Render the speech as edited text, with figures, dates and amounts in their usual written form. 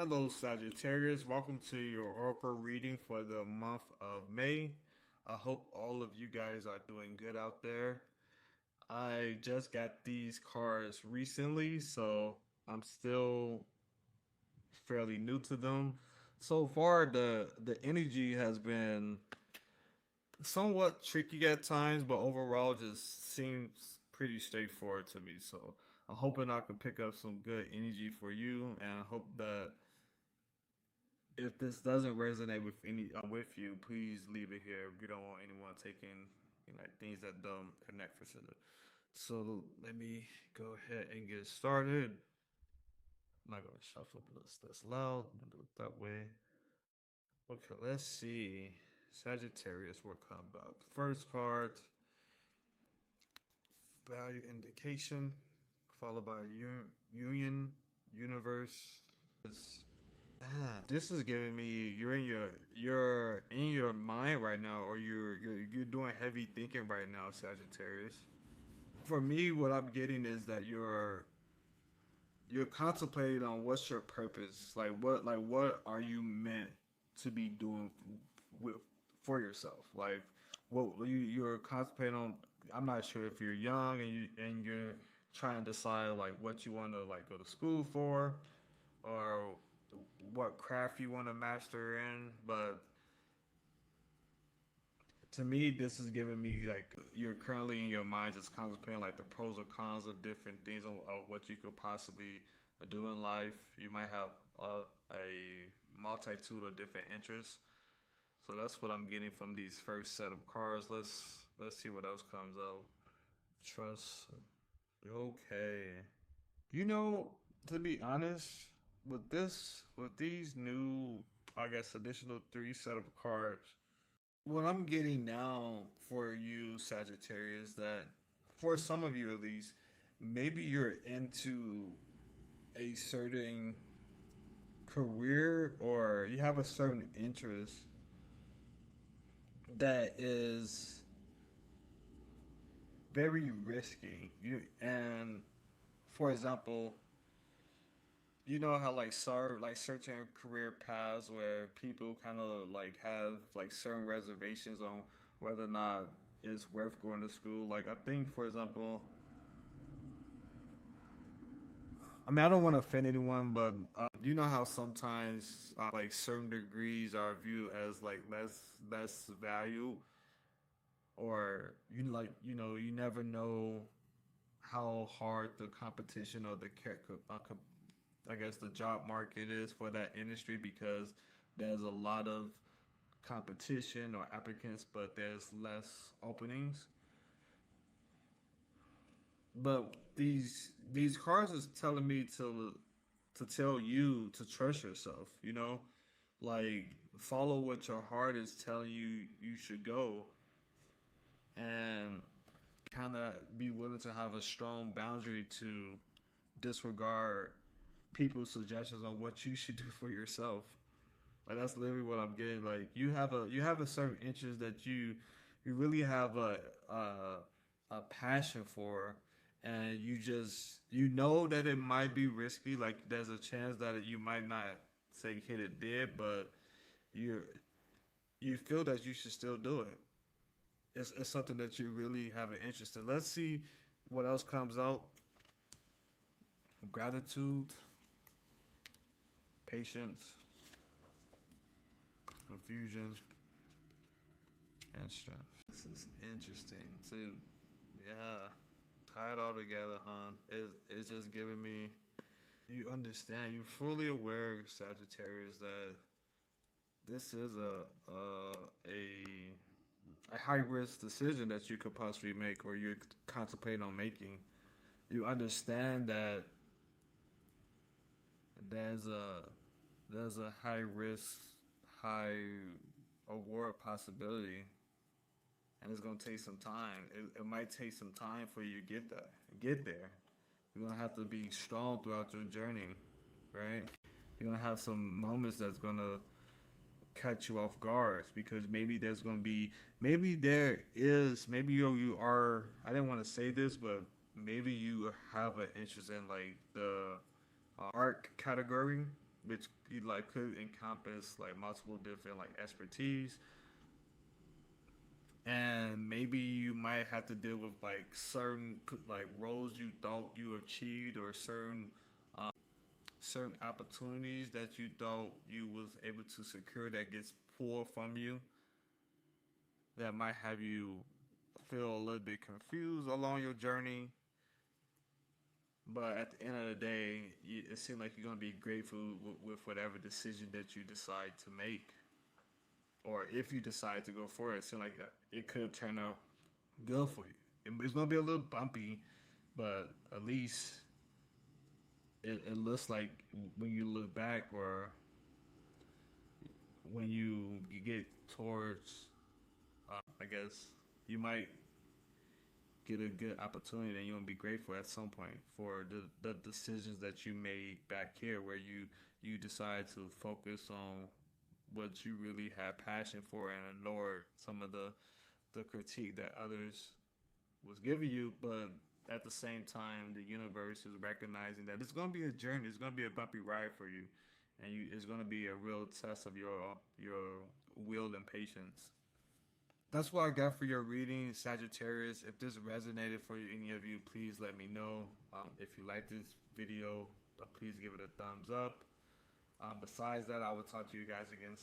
Hello, Sagittarius. Welcome to your oracle reading for the month of May. I hope all of you guys are doing good out there. I just got these cards recently, so I'm still fairly new to them. So far, the energy has been somewhat tricky at times, but overall, just seems pretty straightforward to me. So I'm hoping I can pick up some good energy for you, and I hope that if this doesn't resonate with with you, please leave it here. We don't want anyone taking things that don't connect for sure. So let me go ahead and get started. I'm not gonna shuffle this loud. I'm gonna do it that way. Okay, let's see. Sagittarius, what come up? First card, value indication, followed by union, universe. This is giving me you're in your mind right now, or you're doing heavy thinking right now, Sagittarius. For me, what I'm getting is that you're contemplating on what's your purpose, like what are you meant to be doing with for yourself, like what you're contemplating on. I'm not sure if you're young and you're trying to decide like what you want to like go to school for, or what craft you want to master in. But to me, this is giving me like you're currently in your mind just contemplating like the pros and cons of different things of what you could possibly do in life. You might have a multitude of different interests. So that's what I'm getting from these first set of cards. Let's see what else comes out. Trust. Okay. You know, to be honest, with these new, I guess, additional three set of cards, what I'm getting now for you, Sagittarius, that for some of you at least, maybe you're into a certain career or you have a certain interest that is very risky. And for example, you know how like certain career paths where people kind of like have like certain reservations on whether or not it's worth going to school. Like I think, for example, I mean I don't want to offend anyone, but you know how sometimes like certain degrees are viewed as like less value, or you never know how hard the competition or I guess the job market is for that industry, because there's a lot of competition or applicants, but there's less openings. But these cards is telling me to tell you to trust yourself. Like follow what your heart is telling you you should go, and kind of be willing to have a strong boundary to disregard people's suggestions on what you should do for yourself. Like that's literally what I'm getting. Like you have a certain interest that you really have a passion for, and you know that it might be risky. Like there's a chance that you might not say hit it dead, but you you feel that you should still do it. It's something that you really have an interest in. Let's see what else comes out. Gratitude, patience, confusion, and strength. This is interesting too. Yeah, tie it all together, huh? It's just giving me. You understand. You're fully aware, Sagittarius, that this is a high risk decision that you could possibly make, or you're contemplating on making. You understand that there's a there's a high risk, high award possibility, and it's gonna take some time. It might take some time for you to get there. You're gonna have to be strong throughout your journey, right? You're gonna have some moments that's gonna catch you off guard, because maybe there's gonna be maybe there is maybe you are. I didn't want to say this, but maybe you have an interest in like the art category, which you like could encompass like multiple different like expertise, and maybe you might have to deal with like certain like roles you thought you achieved, or certain opportunities that you thought you was able to secure that gets pulled from you, that might have you feel a little bit confused along your journey. But at the end of the day, it seems like you're gonna be grateful with whatever decision that you decide to make, or if you decide to go for it. It seems like it could turn out good for you. It's gonna be a little bumpy, but at least it looks like when you look back, or when you get towards, I guess you might get a good opportunity, and you're gonna be grateful at some point for the decisions that you made back here, where you decide to focus on what you really have passion for, and ignore some of the critique that others was giving you. But at the same time, the universe is recognizing that it's gonna be a journey, it's gonna be a bumpy ride for you, and it's gonna be a real test of your will and patience. That's what I got for your reading, Sagittarius. If this resonated for any of you, please let me know. If you like this video, please give it a thumbs up. Besides that, I will talk to you guys again